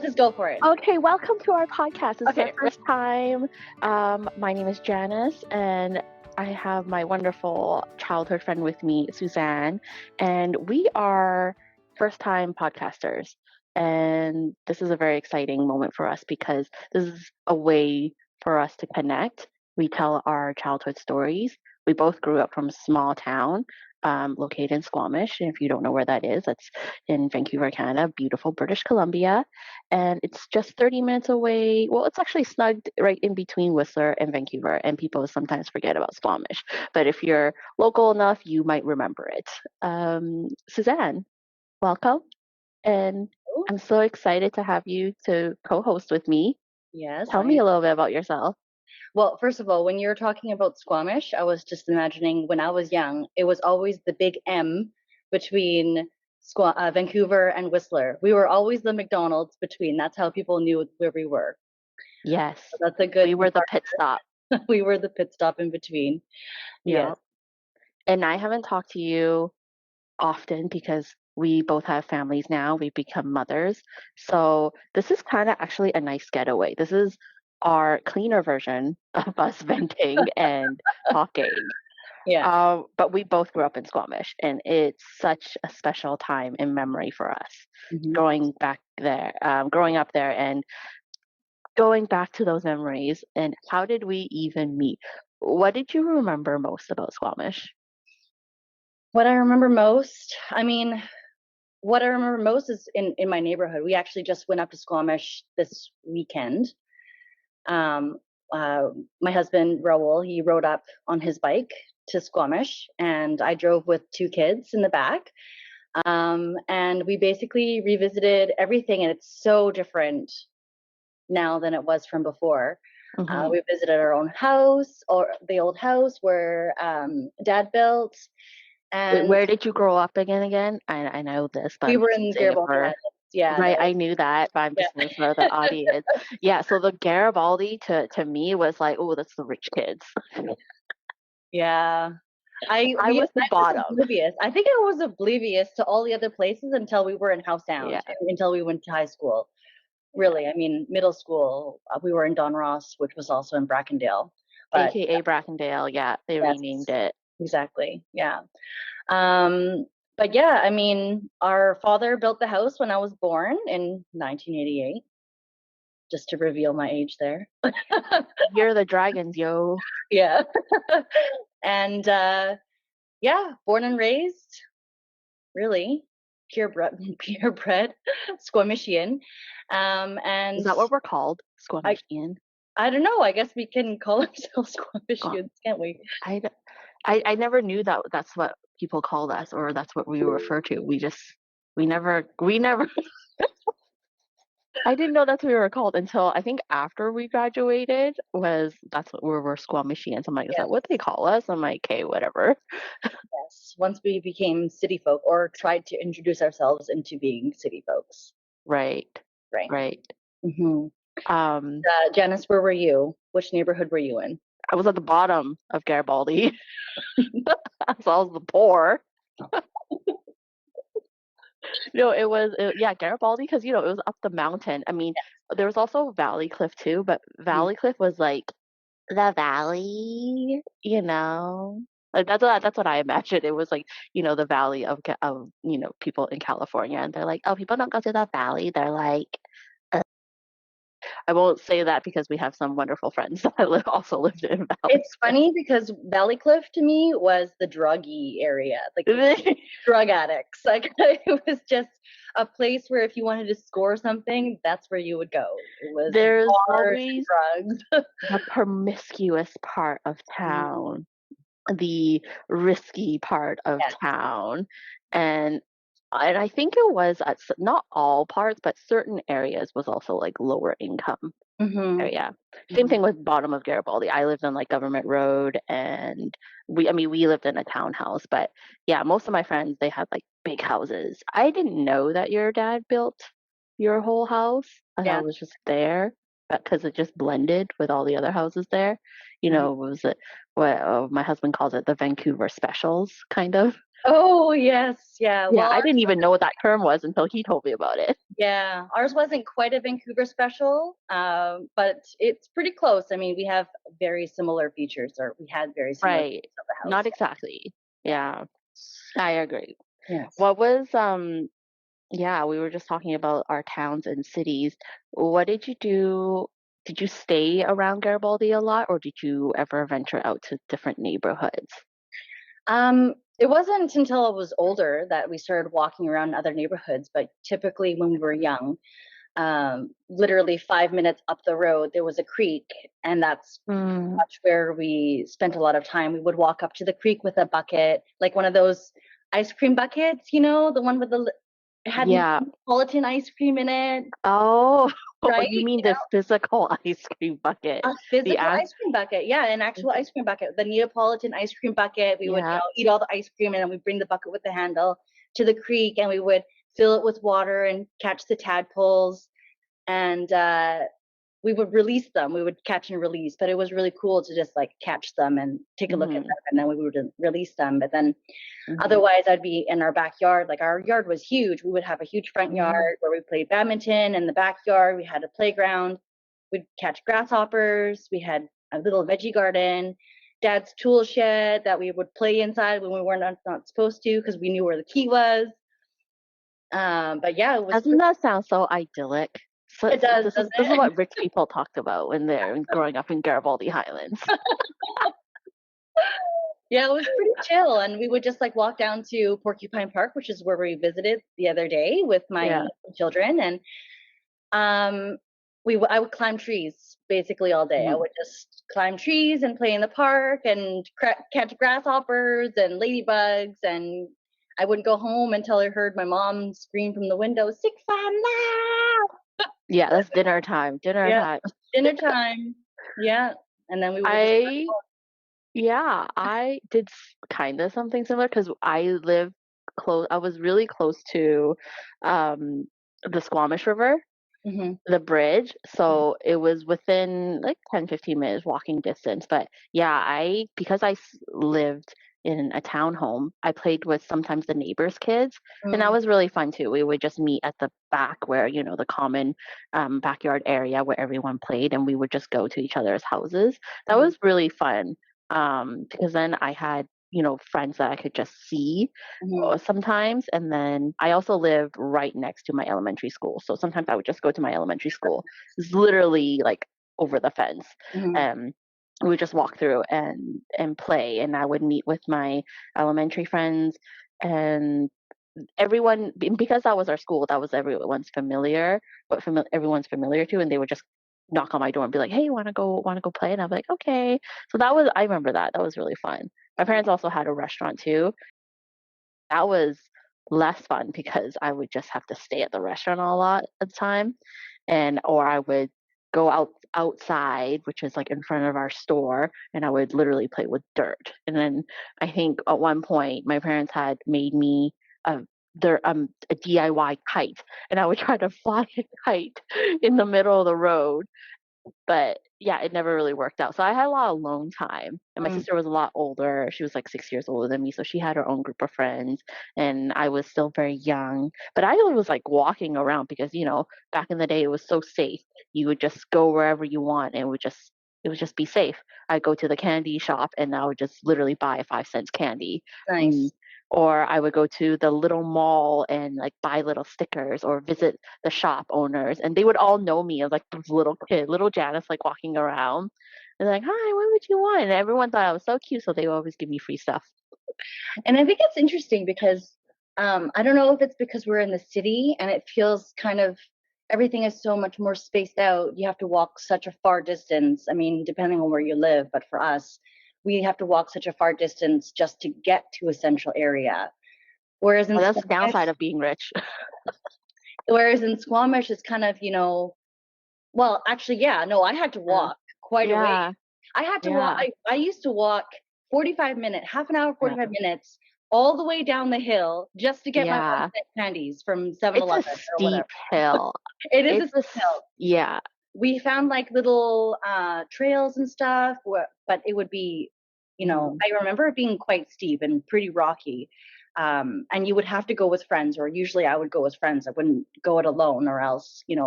let's just go for it. Okay, welcome to our podcast. This is Okay. our first time. My name is Janice, and I have my wonderful childhood friend with me, Suzanne, and we are first-time podcasters. And this is a very exciting moment for us because this is a way for us to connect. We tell our childhood stories. We both grew up from a small town located in Squamish. And if you don't know where that is, that's in Vancouver, Canada, beautiful British Columbia, and it's just 30 minutes away. Well, it's actually snugged right in between Whistler and Vancouver, and people sometimes forget about Squamish. But if you're local enough, you might remember it. Suzanne, welcome, and I'm so excited to have you to co-host with me. Yes. Tell me a little bit about yourself. Well, first of all, when you're talking about Squamish, I was just imagining when I was young, it was always the big M between Vancouver and Whistler. We were always the McDonald's between. That's how people knew where we were. Yes, So that's a good. we were the pit stop. We were the pit stop in between. Yeah. Yes. And I haven't talked to you often because we both have families now. We've become mothers. So this is kind of actually a nice getaway. This is our cleaner version of us venting and talking. Yeah. But we both grew up in Squamish, and it's such a special time in memory for us Mhm. growing up there, and going back to those memories. And how did we even meet? What did you remember most about Squamish? What I remember most, what I remember most is in my neighborhood. We actually just went up to Squamish this weekend. Um, uh, my husband Raul, he rode up on his bike to Squamish, and I drove with two kids in the back. And we basically revisited everything, and it's so different now than it was from before. Mhm. We visited our own house, or the old house where Dad built, Wait, and where did you grow up again? I know this, but we I'm were just in saying it Garibaldi for Islands. Yeah, right. that I was knew that, but I'm yeah. just saying for the audience. Yeah, so the Garibaldi to me was like, oh, that's the rich kids. Yeah. I was the I was bottom. oblivious. I think I was oblivious to all the other places until we were in Howe Yeah, Sound, until we went to high school. yeah. Really, middle school, we were in Don Ross, which was also in Brackendale. But AKA Brackendale. Yeah, they renamed yes, it. exactly. Yeah. Um, but yeah, our father built the house when I was born in 1988, just to reveal my age there. You're the dragons, yo. Yeah. And yeah, born and raised, really purebred Squamishian. Is And that what we're called? I Squamishian. I don't know. I guess we can call ourselves Squam. Squamishians, can't we? I, d- I never knew that that's what people called us, or that's what we refer to. We never I didn't know that's what we were called until I think after we graduated was that's what we were Squamishians. I'm like, is that Yes, what they call us? I'm like, okay, whatever. yes. Once we became city folk, or tried to introduce ourselves into being city folks, Right. right? Right. Hmm. Um, Janice, where were you? Which neighborhood were you in? I was at the bottom of Garibaldi. So I was the poor. Yeah, Garibaldi, because it was up the mountain. I mean, there was also Valley Cliff too, but Mhm. Valley Cliff was like the valley, you know. Like that's what I imagined. It was like, the valley of people in California, and they're like, oh, people don't go to the valley. They're like, I won't say that because we have some wonderful friends that also lived in Valley. It's funny because Valley Cliff to me was the druggy area, like Cliff. drug addicts. Like it was just a place where if you wanted to score something, that's where you would go. It was There's bars always and drugs. the promiscuous part of Mhm. town, the risky part of Yes. town, and I think it was not all parts, but certain areas was also like lower income Hmm. area. Same Hmm. thing with bottom of Garibaldi. I lived on like Government Road, and we lived in a townhouse, but yeah, most of my friends they had like big houses. I didn't know that your dad built your whole house. I thought Yeah. it was just there, but because it just blended with all the other houses there. Mhm. Was it what my husband calls it the Vancouver specials kind of. Oh, yes. Yeah. Yeah, Well, I didn't even know what that term was until he told me about it. yeah, ours wasn't quite a Vancouver special, but it's pretty close. I mean, we have very similar features, or we had very similar Right. features of the house. Not exactly. Yeah. Yeah, I agree. Yeah. Yes. What was yeah, we were just talking about our towns and cities. What did you do? Did you stay around Garibaldi a lot, or did you ever venture out to different neighborhoods? It wasn't until I was older that we started walking around other neighborhoods, but typically when we were young, literally 5 minutes up the road, there was a creek, and that's Mm, much where we spent a lot of time. We would walk up to the creek with a bucket, like one of those ice cream buckets, the one with it had yeah. Neapolitan ice cream in it, Oh, right? you mean the physical ice cream bucket? A The physical ass? ice cream bucket, yeah, an actual ice cream bucket, the Neapolitan ice cream bucket. We would, Yeah. eat all the ice cream, and then we'd bring the bucket with the handle to the creek, and we would fill it with water and catch the tadpoles, and we would release them. We would catch and release, but it was really cool to just like catch them and take a look at Hmm. them, and then we would release them. But then Hmm. otherwise, I'd be in our backyard. Like our yard was huge. We would have a huge front Hmm. yard where we played badminton. In the backyard, we had a playground. We'd catch grasshoppers. We had a little veggie garden. Dad's tool shed that we would play inside when we were not supposed to because we knew where the key was. But yeah, it was Doesn't pretty. that sound so idyllic? So, It does, this is doesn't this is it? what rich people talked about when they're growing up in Garibaldi Highlands. Yeah, it was pretty chill, and we would just like walk down to Porcupine Park, which is where we visited the other day with my Yeah. children, and um, I would climb trees basically all day. I Mhm. would just climb trees and play in the park and catch grasshoppers and ladybugs, and I wouldn't go home until I heard my mom scream from the window, "Six time now!" Yeah, that's dinner time. Dinner Yeah, time. dinner time. Yeah, and then we would just. I Yeah, I did kind of something similar because I live close. I was really close to um, the Squamish River, Hmm. the bridge. So it was within like 10-15 minutes walking distance. But yeah, because lived in a townhome, I played with sometimes the neighbors' kids, and that Mm-hmm. was really fun too. We would just meet at the back where, the common backyard area where everyone played, and we would just go to each other's houses. That was really fun because then I had, friends that I could just see Hmm. sometimes. And then I also lived right next to my elementary school. So sometimes I would just go to my elementary school. It's literally like over the fence. Hmm. Um, we would just walk through and play. And I would meet with my elementary friends and because that was our school, that was everyone's familiar, everyone's familiar to, and they would just knock on my door and be like, "Hey, want to go play?" And I'm like, "Okay." So I remember that. That was really fun. My parents also had a restaurant too, that was less fun because I would just have to stay at the restaurant a lot of the time, or I would go outside, which is like in front of our store, and I would literally play with dirt. And then I think at one point my parents had made me a a DIY kite, and I would try to fly a kite in the middle of the road, but yeah, it never really worked out. So I had a lot of alone time, and my Hmm. sister was a lot older. She was like 6 years older than me, so she had her own group of friends, and I was still very young. But I was like walking around because back in the day it was so safe. You would just go wherever you want, and it would just be safe. I'd go to the candy shop, and I would just literally buy a 5 cents candy. Mm, Nice. or I would go to the little mall and like buy little stickers or visit the shop owners, and they would all know me as like this little kid, little Janice, like walking around. And they're like, "Hi, what would you want?" And everyone thought I was so cute, so they would always give me free stuff. And I think it's interesting because I don't know if it's because we're in the city and it feels kind of everything is so much more spaced out. You have to walk such a far distance. I mean, depending on where you live, but for us, we have to walk such a far distance just to get to a central area. Whereas in Well, that's the Squamish, downside of being rich. it's kind of, well, actually, yeah, no, I had to Yeah, walk quite a way. yeah, I had to walk. yeah, I used to walk 45 minutes, half an hour, yeah, 45 minutes, all the way down the hill just to get my yeah. 1 cent candies from 7 It's a Eleven or whatever. steep hill. It is a It's a steep hill. yeah. We found like little trails and stuff, but it would be, Mhm. I remember it being quite steep and pretty rocky. And you would have to go with friends, or usually I would go with friends. I wouldn't go it alone, or else, it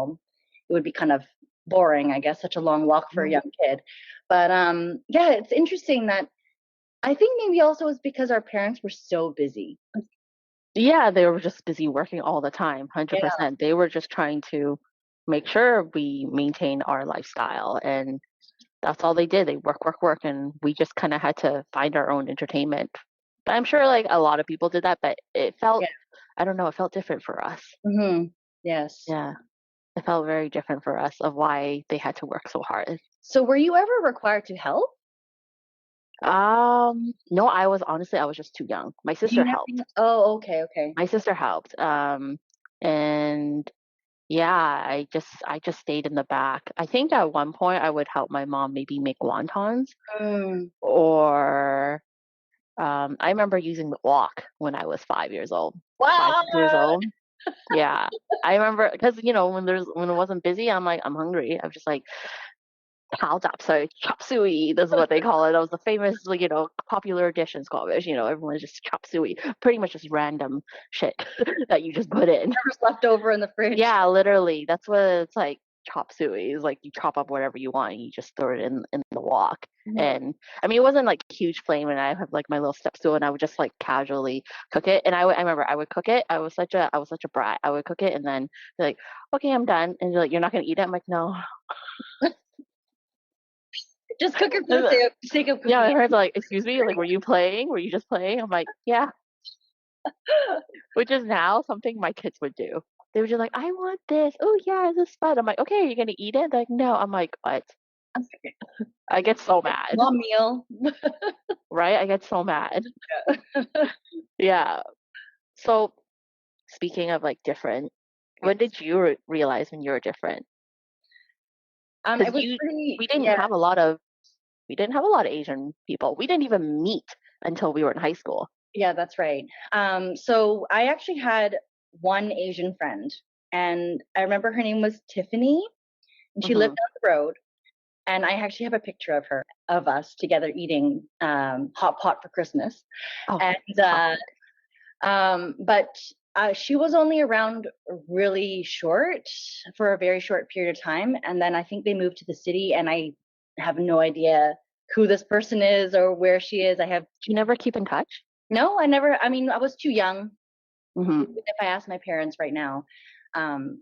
would be kind of boring, I guess, such a long walk for a Mm. young kid. But yeah, it's interesting that I think maybe also it's because our parents were so busy. Yeah, they were just busy working all the time, Yeah, 100%. They were just trying to make sure we maintain our lifestyle, and that's all they did. They work, work, work, and we just kind of had to find our own entertainment. But I'm sure like a lot of people did that, but it felt, yeah. I don't know, it felt different for us. Yes. Yeah, it felt very different for us of why they had to work so hard. So were you ever required to help? No, I was just too young. My You sister never. helped. Oh, okay, okay. My sister helped. And yeah, I just stayed in the back. I think at one point I would help my mom maybe make wontons, Mm. or I remember using the wok when I was 5 years old, 5, Wow. 6 years old. Yeah. I remember because when it wasn't busy, I'm like, I'm hungry. I'm just like, so chop suey. This is what they call it. That was the famous, like, popular dish in Squamish. Everyone just chop suey. Pretty much just random shit that you just put in. Whatever's left over in the fridge. Yeah, literally. That's what it's like. Chop suey is like you chop up whatever you want and you just throw it in the wok. Mhm. And I mean, it wasn't like huge flame, and I have like my little step stool, and I would just like casually cook it. And I remember I would cook it. I was such a brat. I would cook it and then be like, okay, I'm done. And you're like, you're not gonna eat it? I'm like, no. Just cook it for the And sake of yeah, cooking my it. parents are like, excuse me, like, were you playing? Were you just playing? I'm like, yeah. Which is now something my kids would do. They were just like, I want this. Oh yeah, this is fun. I'm like, okay, are you gonna eat it? They're like, no. I'm like, what? I get so mad, Mom meal. right? I get so mad. Yeah. So speaking of like different, when Yes. did you realize when you were different? It Because was pretty. we didn't Yeah, have a lot of we didn't have a lot of Asian people. We didn't even meet until we were in high school. yeah, that's right. So I actually had one Asian friend, and I remember her name was Tiffany, and she lived Hmm. down the road. And I actually have a picture of us together eating hot pot for Christmas. Oh, And chocolate. but she was only around really short for a very short period of time, and then I think they moved to the city, and I have no idea who this person is or where she is. I have Do you never keep in touch? no, I never. I mean, I was too young. Hmm. Even if I asked my parents right now,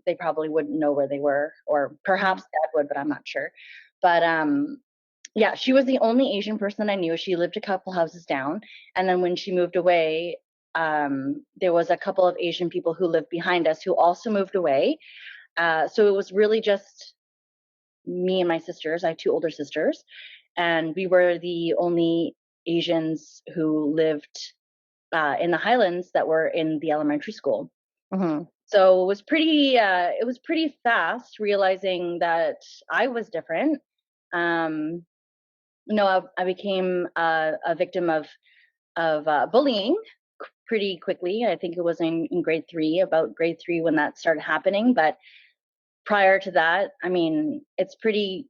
they probably wouldn't know where they were, or perhaps dad would, but I'm not sure. But yeah, she was the only Asian person I knew. She lived a couple houses down, and then when she moved away, there was a couple of Asian people who lived behind us who also moved away. So it was really just me and my sisters. I have two older sisters, and we were the only Asians who lived in the Highlands that were in the elementary school. Hmm. So it was pretty fast realizing that I was different. Um, I became a victim of bullying pretty quickly. I think it was in grade three, about grade three when that started happening. But prior to that, I mean, it's pretty.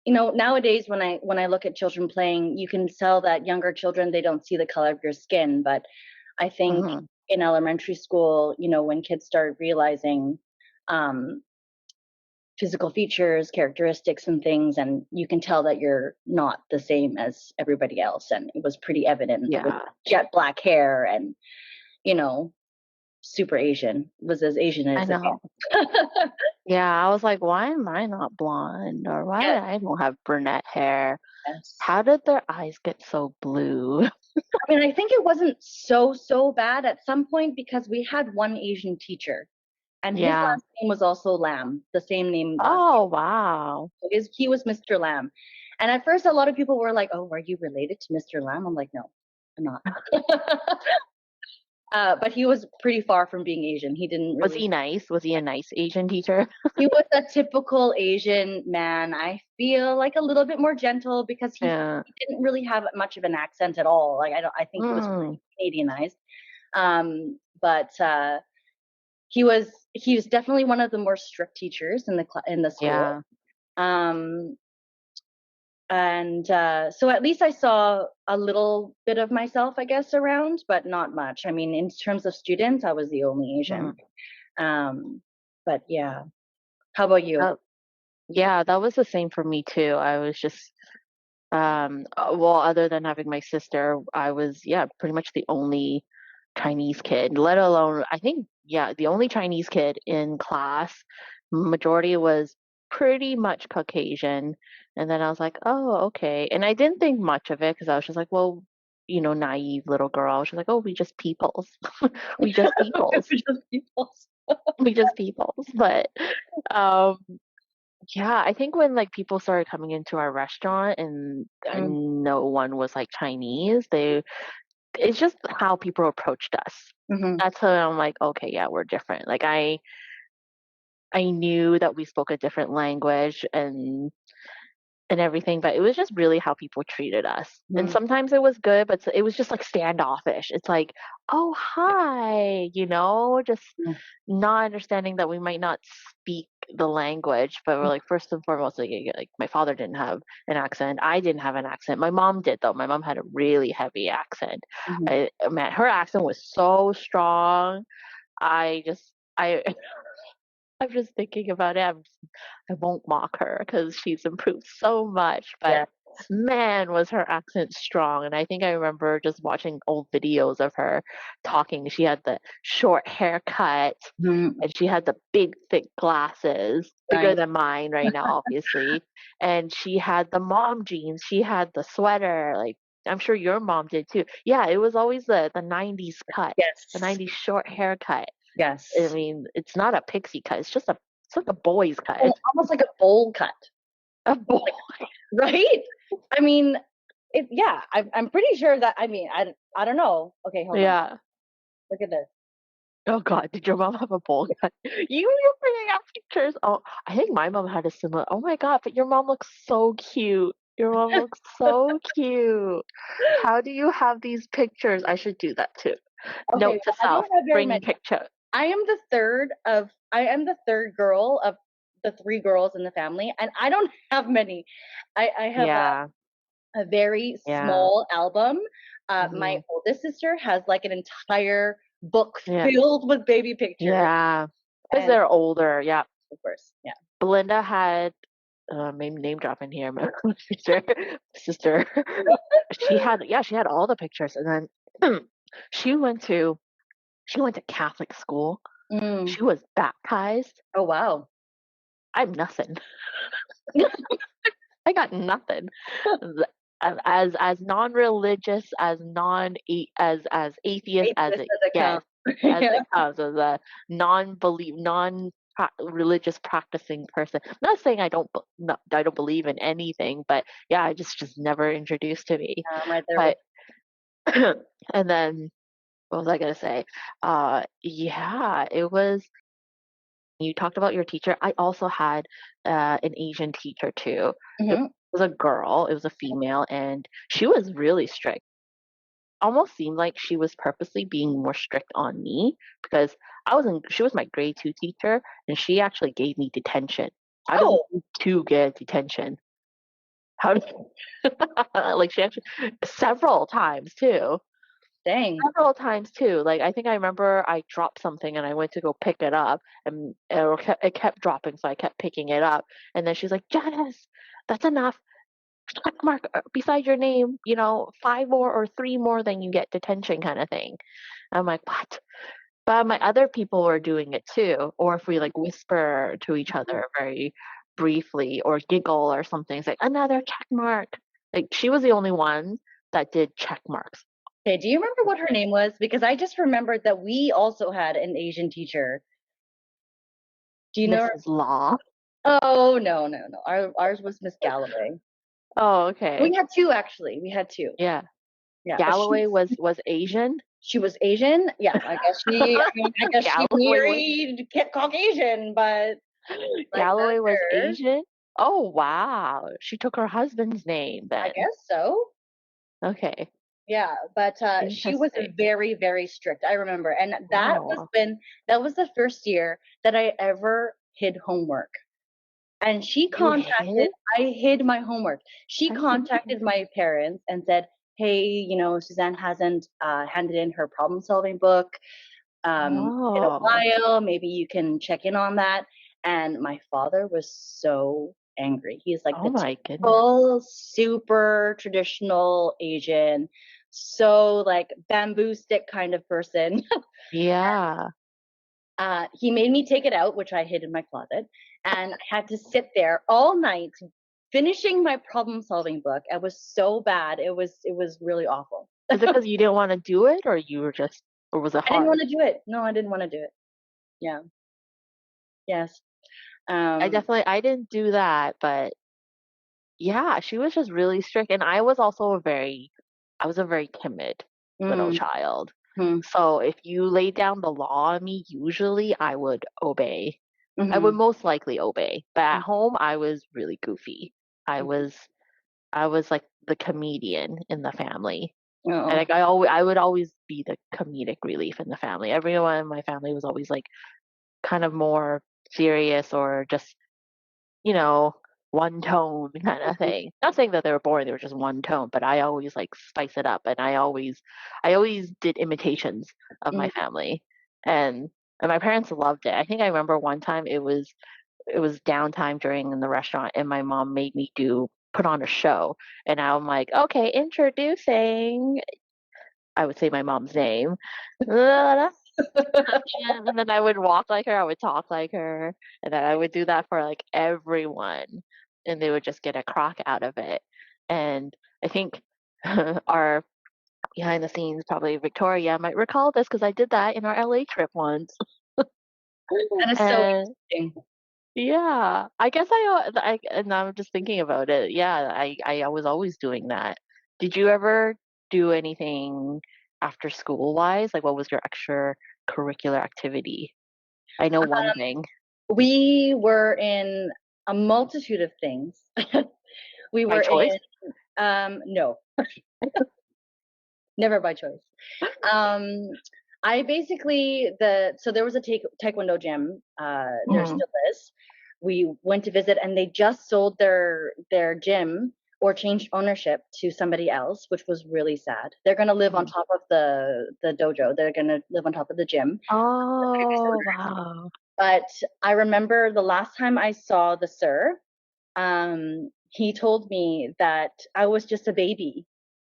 Nowadays when I look at children playing, you can tell that younger children they don't see the color of your skin. But I think Hmm. in elementary school, when kids start realizing um, physical features, characteristics, and things, and you can tell that you're not the same as everybody else. And it was pretty evident with Yeah, jet black hair and, you know, super Asian, was as Asian I as it know. gets. Yeah, I was like, why am I not blonde? Or why Yes, I don't have brunette hair? yes. How did their eyes get so blue? I mean, I think it wasn't so bad at some point because we had one Asian teacher, and his Yeah. last name was also Lam, the same name last Oh, wow. name. He was Mr. Lam. And at first, a lot of people were like, "Oh, are you related to Mr. Lam?" I'm like, "No, I'm not." But he was pretty far from being Asian. He didn't Was really. he nice? Was he a nice Asian teacher? He was a typical Asian man. I feel like a little bit more gentle because Yeah. he didn't really have much of an accent at all. Like I don't. I think he was Mm, pretty Canadianized. But he was definitely one of the more strict teachers in the school. yeah. Um, And so at least I saw a little bit of myself, I guess, around, but not much. I mean, in terms of students, I was the only Asian. Mm. Um, but yeah. How about you? Uh, yeah, that was the same for me too. I was just well, other than having my sister, I was, yeah, pretty much the only Chinese kid, let alone, I think, yeah, the only Chinese kid in class. Majority was pretty much Caucasian. And then I was like, oh, okay. And I didn't think much of it because I was just like, well, naive little girl. I was just like, oh, we just peoples. We just peoples. Just people. We just peoples. But um yeah, I think when, like, people started coming into our restaurant and, Mm, no one was, like, Chinese, it's just how people approached us. mhm, That's when I'm like, "Okay, yeah, we're different." Like, I knew that we spoke a different language and everything, but it was just really how people treated us. And mhm, sometimes it was good, but it was just like standoffish. It's like, "Oh, hi," just mm, not understanding that we might not speak the language, but we're like, first and foremost, like my father didn't have an accent. I didn't have an accent. My mom did though. My mom had a really heavy accent. mhm. Man, her accent was so strong. I I'm just thinking about it. I won't mock her because she's improved so much, but Yeah. man, was her accent strong. And I think I remember just watching old videos of her talking. She had the short haircut Mhm, and she had the big, thick glasses, bigger right. than mine right now, obviously. And she had the mom jeans. She had the sweater. Like, I'm sure your mom did too. Yeah, it was always the 90s cut, the Yes. 90s short haircut. I Yes. mean, it's not a pixie cut. It's like a boy's cut. Almost like a bowl cut, A boy. like, right? I mean, yeah, I'm pretty sure that, I mean, I don't know. Okay, hold on. Yeah. Look at this. Oh God, did your mom have a bowl cut? You're bringing out pictures. Oh, I think my mom had a similar. Oh my God, but your mom looks so cute. Your mom looks so cute. How do you have these pictures? I should do that too. Okay, Note to well, I self: don't have very bring many. picture. I am the third girl of the three girls in the family, and I don't have many. I have Yeah, a very yeah, small album. My hmm, oldest sister has like an entire book yeah, filled with baby pictures, yeah. Because and they're older. Yeah. of course, yeah. Belinda had maybe name dropping here, my sister, sister. She had all the pictures, and then she went to she went to Catholic school. Mm. She was baptized. Oh wow. I'm nothing. I got nothing. Th- as non-religious, as non as atheist as Atheist it as it comes. gets, as Yeah. it comes, as a non-religious practicing person. I'm not saying I don't believe in anything, but yeah, I just never introduced to me. I'm right there with. But and then what was I gonna say? Yeah, it was. You talked about your teacher. I also had an Asian teacher too. It Mhm. was a girl, it was a female, and she was really strict. Almost seemed like she was purposely being more strict on me because she was my grade 2 teacher and she actually gave me detention. How does Oh, two get detention? How did like she actually several times too. dang. Several times too. Like, I think I remember I dropped something and I went to go pick it up and it kept dropping, so I kept picking it up. And then she's like, Janice, that's enough. Check mark beside your name, 5 more or 3 more, then you get detention kind of thing. I'm like, what? But my other people were doing it too. Or if we like whisper to each other very briefly or giggle or something, it's like another check mark. Like she was the only one that did check marks. Okay, do you remember what her name was? Because I just remembered that we also had an Asian teacher. Do you know her? Mrs. Law. Oh, no, no, no. Ours was Miss Galloway. Oh, We okay. had 2 actually. We had 2. Yeah. Yeah, but Galloway was Asian? she was Asian. Yeah, I guess she Galloway was married Caucasian, but like Galloway that's was her. Asian? Oh, wow. She took her husband's name I then. guess so. Okay. Yeah, but she was Interesting. very, very strict. I remember, and Wow. that was the first year that I ever hid homework. And she You hid? contacted I hid my homework. She Are you contacted my parents and said, "Hey, Suzanne hasn't, handed in her problem-solving book, in a Oh, while. Maybe you can check in on that." And my father was so angry. He's like oh the my goodness. typical super traditional Asian, so, like, bamboo stick kind of person. Yeah. He made me take it out, which I hid in my closet, and I had to sit there all night finishing my problem-solving book. It was so bad. It was really awful. Is it because you didn't wanna do it or you were just or was it I didn't hard? wanna do it. No, I didn't wanna do it. Yeah. Yes. Um, I didn't do that, but yeah, she was just really strict, and I was a very timid little mm, child. mhm, So if you laid down the law on me, usually I would obey. I would mhm, most likely obey, but at mhm, home, I was really goofy. I mhm. was I was like the comedian in the family. And Oh. like I would always be the comedic relief in the family. Everyone in my family was always like kind of more serious or just, you know, one tone kind of Mhm, thing. Not saying that they were boring, they were just one tone, but I always like spice it up and I always did imitations of my mhm. family. And and my parents loved it. I think I remember one time it was downtime during in the restaurant and my mom made me do put on a show and I'm like, okay, introducing I would say my mom's name. And then I would walk like her, I would talk like her, and then I would do that for, like, everyone, and they would just get a crock out of it. And I think our behind the scenes, probably Victoria might recall this because I did that in our LA trip once. That is so And interesting. yeah, I and now I'm just thinking about it. Yeah, I was always doing that. Did you ever do anything after school wise? Like, what was your extracurricular activity? I know one thing. We were in a multitude of things. We By were choice? in, no, never by choice. Um, I basically so there was a taekwondo gym. There Mhm. still is. We went to visit, and they just sold their gym or changed ownership to somebody else, which was really sad. They're gonna live on Mhm. top of the dojo. They're gonna live on top of the gym. Oh, wow. But I remember the last time I saw the sir, he told me that I was just a baby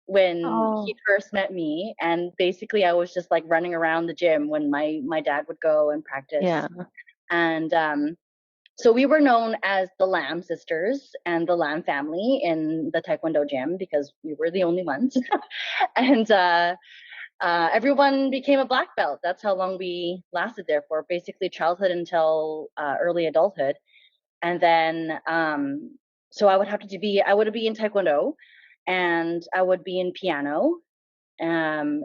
when he Oh, first met me, and basically I was just like running around the gym when my dad would go and practice. yeah. And so we were known as the Lamb sisters and the Lamb family in the Taekwondo gym because we were the only ones. And everyone became a black belt. That's how long we lasted there for, basically childhood until early adulthood. And then so I would be in Taekwondo, and I would be in piano. Um,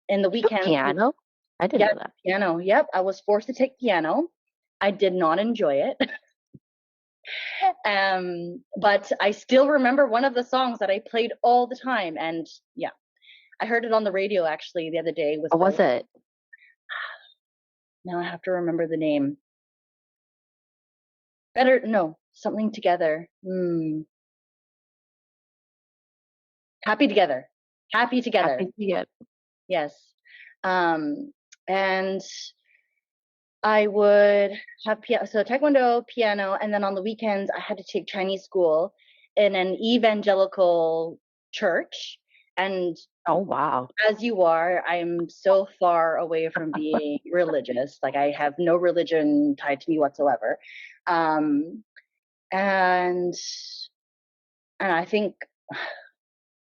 in the You took weekends, piano? I didn't yeah, know that. piano. Yep, I was forced to take piano. I did not enjoy it. But I still remember one of the songs that I played all the time. And yeah, I heard it on the radio actually the other day with What was it? now I have to remember the name. Better, no, something together. Happy together. Happy together. Happy to get Yes. Um, and I would have so taekwondo, piano, and then on the weekends I had to take Chinese school in an evangelical church. And Oh, wow. as you are, I'm so far away from being religious. Like I have no religion tied to me whatsoever. Um, and and I think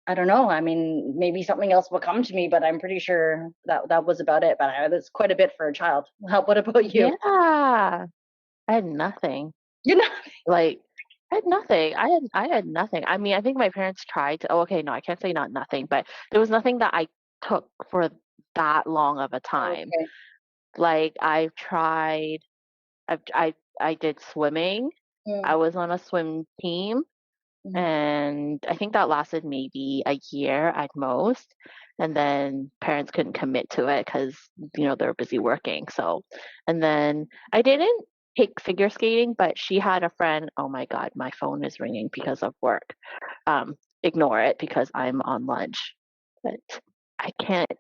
I don't know. I mean, maybe something else will come to me, but I'm pretty sure that that was about it. But that's quite a bit for a child. What about you? Yeah. I had nothing. You know, Like, I had nothing. I had nothing. I mean, I think my parents tried to okay, no, I can't say not nothing, but there was nothing that I took for that long of a time. okay. Like, I've tried I did swimming. I Mm, was on a swim team, mhm. and I think that lasted maybe a year at most, and then parents couldn't commit to it because, you know, they're busy working, so and then I didn't take figure skating, but she had a friend. Oh my God, my phone is ringing because of work. Ignore it because I'm on lunch. But I can't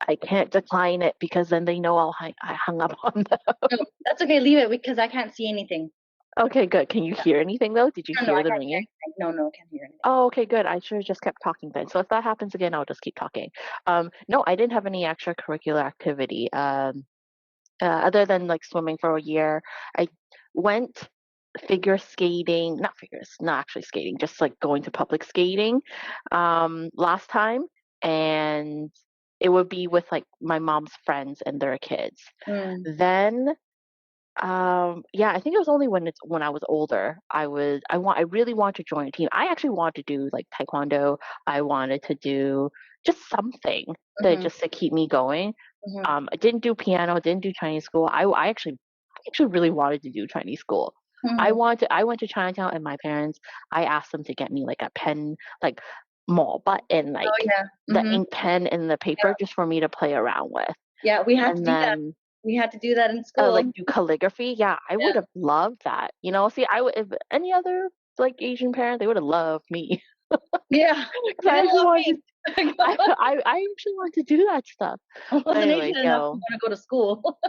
I can't decline it because then they know I hung up on them. No, that's okay. Leave it because I can't see anything. Okay, good. Can you Yeah. hear anything though? Did you No, I hear the can't hear ringing? anything. No, I can't hear anything. Oh, okay, good. I should have just kept talking then. So if that happens again, I'll just keep talking. No, I didn't have any extracurricular activity. Other than like swimming for a year, I went figure skating, not figures, not actually skating, just like going to public skating last time. And it would be with like my mom's friends and their kids. Mm, Then yeah, I think it was only when I was older. I really want to join a team. I actually want to do like Taekwondo. I wanted to do just something mhm, to keep me going. mhm, I didn't do piano, didn't do Chinese school. I actually really wanted to do Chinese school. mhm. I went to Chinatown and my parents, I asked them to get me like a pen, like mall button, Oh like yeah. the Mhm. ink pen and the paper just for me to play around with. Yeah, we had to And do that. then We had to do that in like school. do calligraphy. Yeah, I would Yeah. have loved that. You know, see, I would if any other like Asian parent, they would have loved me Yeah. because They I didn't actually love wanted me. I actually want to do that stuff. I But wasn't anyways, Asian enough to wanna go to school.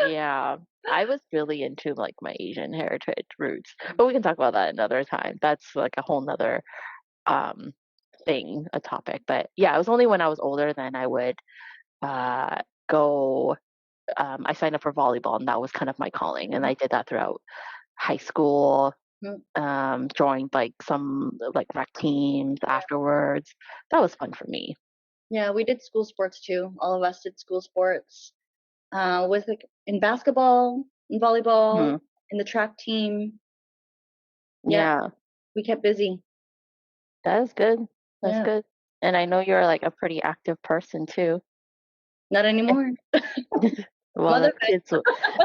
yeah, I was really into like my Asian heritage roots, but we can talk about that another time. That's like a whole nother um thing, a topic. But yeah, it was only when I was older then I would uh go. I signed up for volleyball, and that was kind of my calling, and I did that throughout high school. Mhm. Joined like some like rec teams afterwards. That was fun for me. Yeah, we did school sports too. All of us did school sports. With like in basketball, in volleyball, Mhm. in the track team. Yeah, Yeah, we kept busy. that is good. That's Yeah. good. And I know you're like a pretty active person too. Not anymore. Well, Mother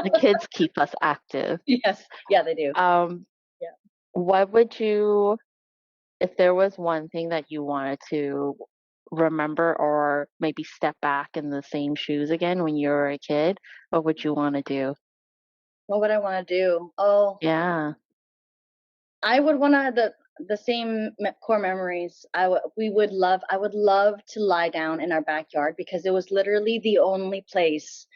the kids keep us active. Yes. Yeah, they do. Um, Yeah. what would you, if there was one thing that you wanted to remember or maybe step back in the same shoes again when you were a kid, what would you want to do? What would I wanna do? Oh, Yeah. I would wanna the same core memories. I would love to lie down in our backyard because it was literally the only place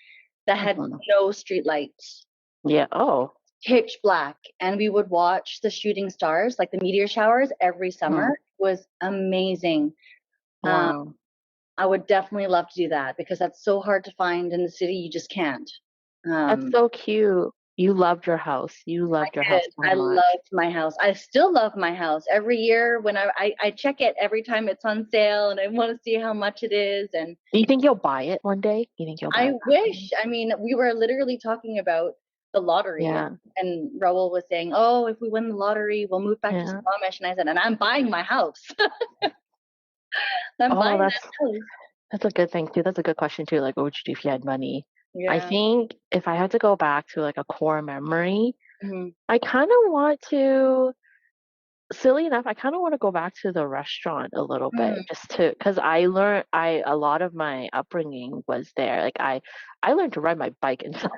that had Mhm. no street lights, Yeah. Oh. pitch black, and we would watch the shooting stars, like the meteor showers every summer. Mhm. It was amazing. Um, Wow. I would definitely love to do that because that's so hard to find in the city. You just can't. That's Um, so cute. You loved your house. You I loved your house did. so I much. loved my house. I still love my house. Every year when I check it every time it's on sale and I want to see how much it is. And Do you think you'll buy it one day? You think you'll buy I it back one day? wish, I mean, we were literally talking about the lottery, Yeah. and Raul was saying, "Oh, if we win the lottery, we'll move back to Yeah. Squamish." And I said, "And I'm buying my house. I'm Oh, buying that house." that's a good thing too. That's a good question too. Like, what would you do if you had money? I Yeah. think if I had to go back to like a core memory, Mhm. I kind of want to silly enough, I kind of want to go back to the restaurant a little bit Mm. just to because I learned I a lot of my upbringing was there. Like I learned to ride my bike inside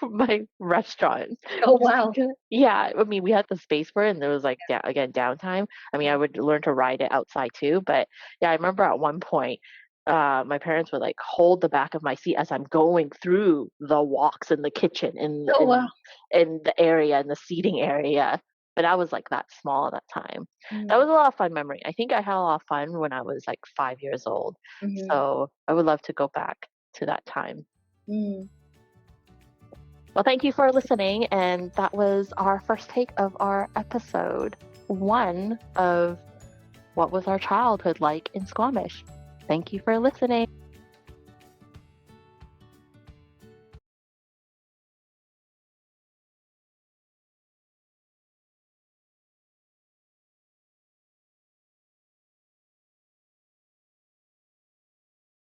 my restaurant. Oh, Just wow. because, yeah, I mean we had the space for it and there was like again downtime. I mean I would learn to ride it outside too, but yeah, I remember at one point my parents would like hold the back of my seat as I'm going through the walks in the kitchen Oh, wow. in the area in the seating area, but I was, like, that small at that time. That Mm. was a lot of fun memory. I think I had a lot of fun when I was, like, 5 years old, Mhm. so I would love to go back to that time. Mm. Well, thank you for listening, and that was our first take of our episode 1 of what was our childhood like in Squamish. Thank you for listening.